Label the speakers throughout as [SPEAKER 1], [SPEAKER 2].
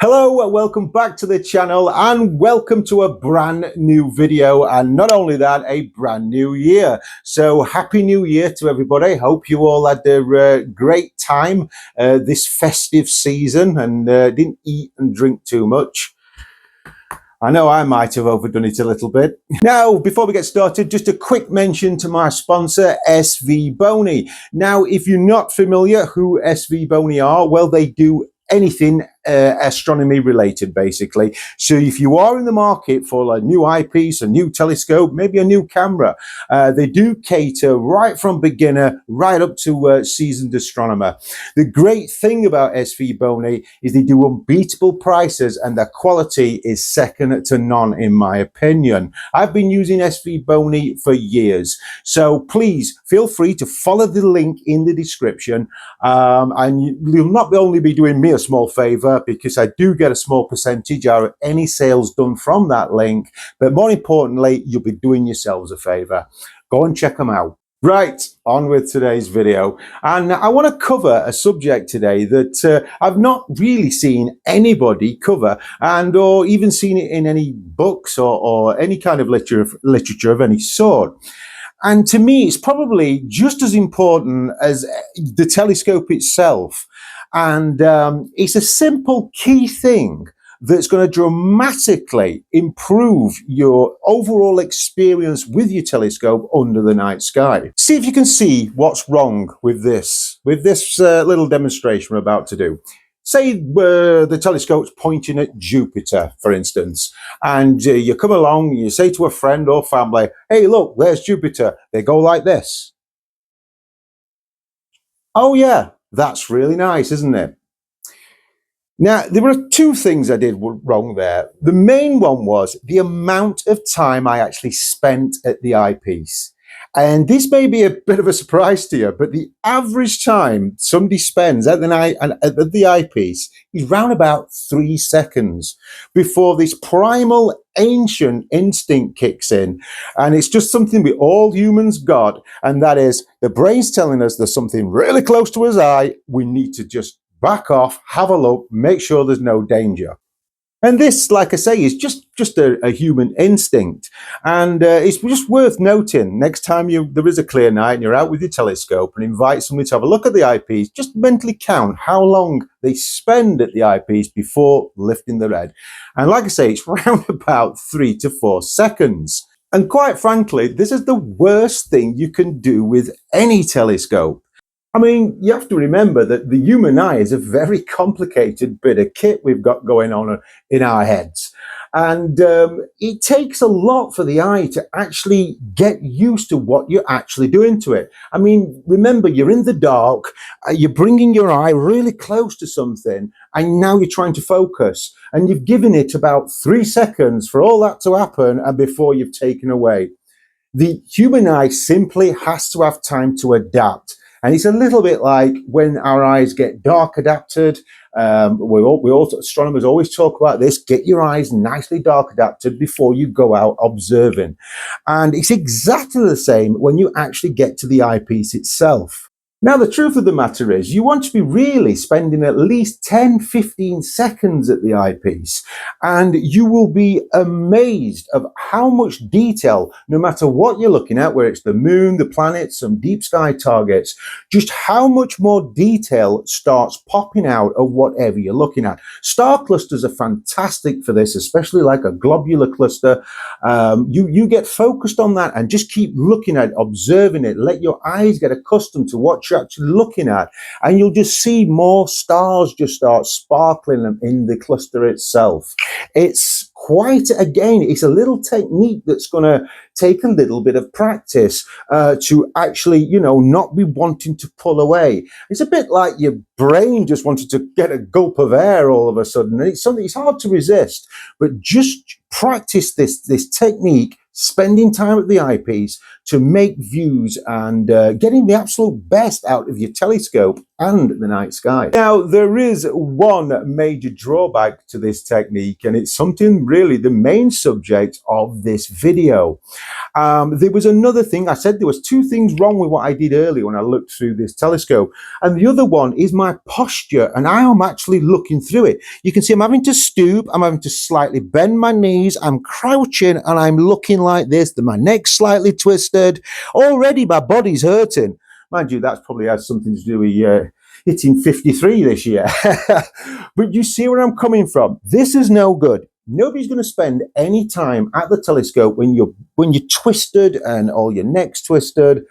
[SPEAKER 1] Hello, welcome back to the channel and welcome to a brand new video, and not only that, a brand new year. So happy new year to everybody. Hope you all had a great time this festive season and didn't eat and drink too much. I know I might have overdone it a little bit. Now, before we get started, just a quick mention to my sponsor, svbony. Now, if you're not familiar who svbony are, well, they do anything astronomy related, basically. So if you are in the market for a new eyepiece, a new telescope, maybe a new camera, they do cater right from beginner right up to seasoned astronomer. The great thing about svbony is they do unbeatable prices and their quality is second to none, in my opinion. I've been using svbony for years, so please feel free to follow the link in the description, and you'll not only be doing me a small favor, because I do get a small percentage out of any sales done from that link, but more importantly, you'll be doing yourselves a favor. Go and check them out. Right, on with today's video, and I want to cover a subject today that I've not really seen anybody cover, and or even seen it in any books or any kind of literature of any sort. And to me, it's probably just as important as the telescope itself. And it's a simple key thing that's going to dramatically improve your overall experience with your telescope under the night sky. See if you can see what's wrong with this little demonstration we're about to do. Say the telescope's pointing at Jupiter, for instance, and you come along and you say to a friend or family, hey, look, there's Jupiter. They go like this. Oh yeah, that's really nice, isn't it? Now, there were two things I did wrong there. The main one was the amount of time I actually spent at the eyepiece. And this may be a bit of a surprise to you, but the average time somebody spends at the eyepiece is round about 3 seconds before this primal ancient instinct kicks in. And it's just something we all humans got, and that is the brain's telling us there's something really close to his eye. We need to just back off, have a look, make sure there's no danger. And this, like I say, is just a human instinct. And it's just worth noting, next time there is a clear night and you're out with your telescope and invite somebody to have a look at the eyepiece, just mentally count how long they spend at the eyepiece before lifting their head. And like I say, it's around about 3 to 4 seconds. And quite frankly, this is the worst thing you can do with any telescope. I mean, you have to remember that the human eye is a very complicated bit of kit we've got going on in our heads. And it takes a lot for the eye to actually get used to what you're actually doing to it. I mean, remember, you're in the dark, you're bringing your eye really close to something, and now you're trying to focus. And you've given it about 3 seconds for all that to happen, and before you've taken away. The human eye simply has to have time to adapt. And it's a little bit like when our eyes get dark adapted. Astronomers always talk about this. Get your eyes nicely dark adapted before you go out observing. And it's exactly the same when you actually get to the eyepiece itself. Now, the truth of the matter is you want to be really spending at least 10-15 seconds at the eyepiece, and you will be amazed of how much detail, no matter what you're looking at, whether it's the moon, the planets, some deep sky targets, just how much more detail starts popping out of whatever you're looking at. Star clusters are fantastic for this, especially like a globular cluster. You get focused on that and just keep looking at it, observing it. Let your eyes get accustomed to what you're actually looking at, and you'll just see more stars just start sparkling in the cluster itself. It's quite, again, it's a little technique that's going to take a little bit of practice to actually, not be wanting to pull away. It's a bit like your brain just wanted to get a gulp of air all of a sudden. And it's something it's hard to resist, but just practice this technique, spending time at the eyepiece to make views and getting the absolute best out of your telescope and the night sky. Now, there is one major drawback to this technique, and it's something really the main subject of this video. There was another thing. I said there was two things wrong with what I did earlier when I looked through this telescope, and the other one is my posture, and I am actually looking through it. You can see I'm having to stoop, I'm having to slightly bend my knees, I'm crouching, and I'm looking like this. My neck's slightly twisted. Already my body's hurting. Mind you, that's probably has something to do with hitting 53 this year. But you see where I'm coming from. This is no good. Nobody's going to spend any time at the telescope when you're twisted and all your neck's twisted,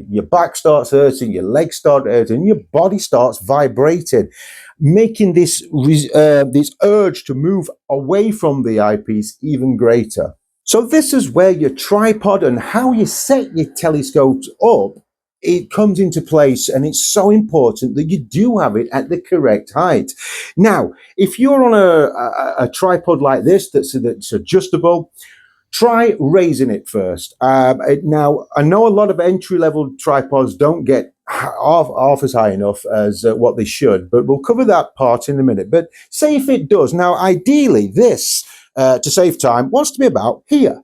[SPEAKER 1] your back starts hurting, your legs start hurting, your body starts vibrating, making this urge to move away from the eyepiece even greater. So this is where your tripod and how you set your telescopes up, it comes into place, and it's so important that you do have it at the correct height. Now, if you're on a tripod like this that's adjustable, try raising it first. Now, I know a lot of entry-level tripods don't get half as high enough as what they should, but we'll cover that part in a minute. But say if it does. Now, ideally, this, to save time, wants to be about here.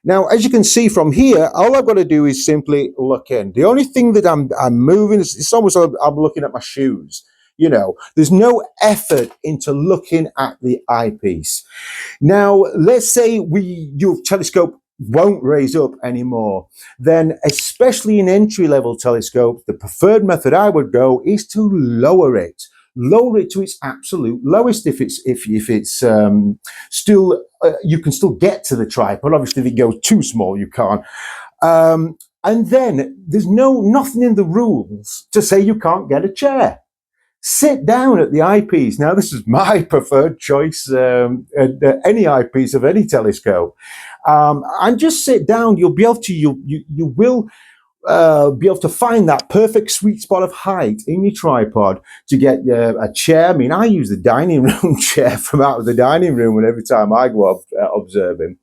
[SPEAKER 1] Now, as you can see from here, all I've got to do is simply look in. The only thing that I'm moving is it's almost like I'm looking at my shoes. You know, there's no effort into looking at the eyepiece. Now, let's say your telescope won't raise up anymore. Then, especially in entry-level telescopes, the preferred method I would go is to lower it. Lower it to its absolute lowest if it's still you can still get to the tripod. Obviously, if it goes too small, you can't. And then there's nothing in the rules to say you can't get a chair. Sit down at the eyepiece. Now, this is my preferred choice. Any eyepiece of any telescope, and just sit down. You'll be able to you will be able to find that perfect sweet spot of height in your tripod to get a chair. I mean, I use the dining room chair from out of the dining room every time I go up observing.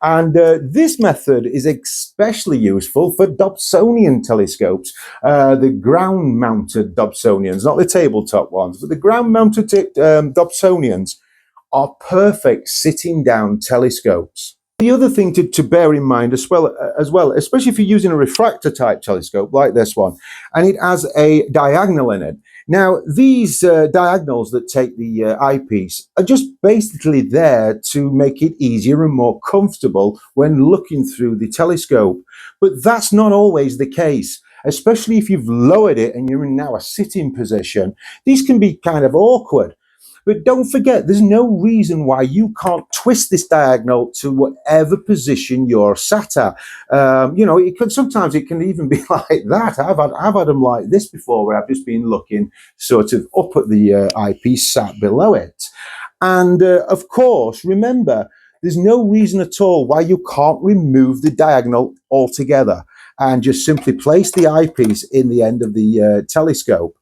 [SPEAKER 1] And this method is especially useful for Dobsonian telescopes, the ground-mounted Dobsonians, not the tabletop ones, but the ground-mounted Dobsonians are perfect sitting-down telescopes. The other thing to bear in mind as well, especially if you're using a refractor type telescope like this one, and it has a diagonal in it. Now, these diagonals that take the eyepiece are just basically there to make it easier and more comfortable when looking through the telescope. But that's not always the case, especially if you've lowered it and you're in now a sitting position. These can be kind of awkward. But don't forget, there's no reason why you can't twist this diagonal to whatever position you're sat at. You know, sometimes it can even be like that. I've had them like this before, where I've just been looking sort of up at the eyepiece, sat below it. And of course, remember, there's no reason at all why you can't remove the diagonal altogether and just simply place the eyepiece in the end of the telescope.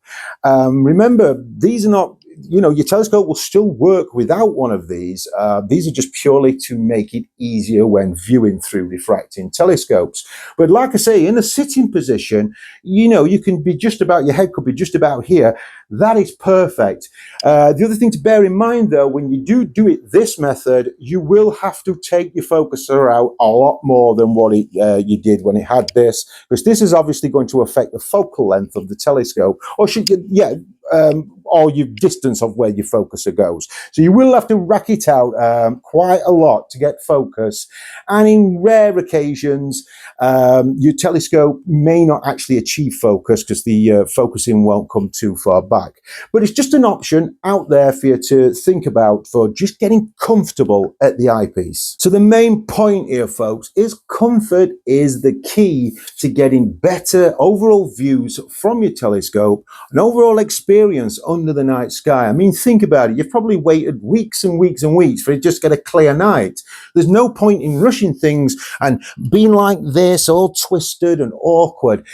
[SPEAKER 1] Remember, these are not, you know, your telescope will still work without one of these. These are just purely to make it easier when viewing through refracting telescopes. But like I say, in a sitting position, you know, you can be just about, your head could be just about here. That is perfect. The other thing to bear in mind, though, when you do it this method, you will have to take your focuser out a lot more than what you did when it had this, because this is obviously going to affect the focal length of the telescope, or or your distance of where your focuser goes. So you will have to rack it out quite a lot to get focus. And in rare occasions, your telescope may not actually achieve focus because the focusing won't come too far back. But it's just an option out there for you to think about for just getting comfortable at the eyepiece. So the main point here, folks, is comfort is the key to getting better overall views from your telescope, an overall experience under the night sky. I mean, think about it. You've probably waited weeks and weeks and weeks for it just get a clear night. There's no point in rushing things and being like this, all twisted and awkward.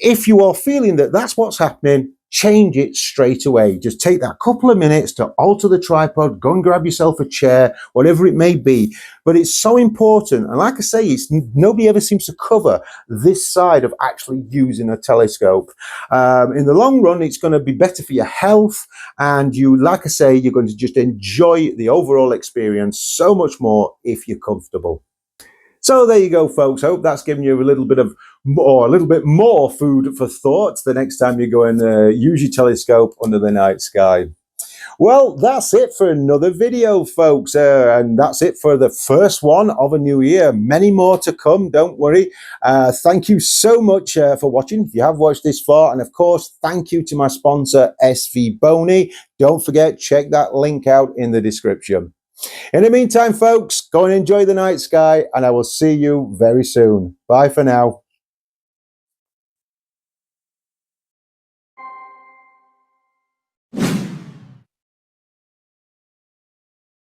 [SPEAKER 1] If you are feeling that that's what's happening, change it straight away. Just take that couple of minutes to alter the tripod, go and grab yourself a chair, whatever it may be. But it's so important. And like I say, nobody ever seems to cover this side of actually using a telescope. In the long run, it's going to be better for your health. And you, like I say, you're going to just enjoy the overall experience so much more if you're comfortable. So there you go, folks. I hope that's given you a little bit more food for thought the next time you go and use your telescope under the night sky. Well, that's it for another video, folks, and that's it for the first one of a new year. Many more to come, don't worry. Thank you so much for watching, if you have watched this far, and of course, thank you to my sponsor, svbony. Don't forget, check that link out in the description. In the meantime, folks, go and enjoy the night sky, and I will see you very soon. Bye for now.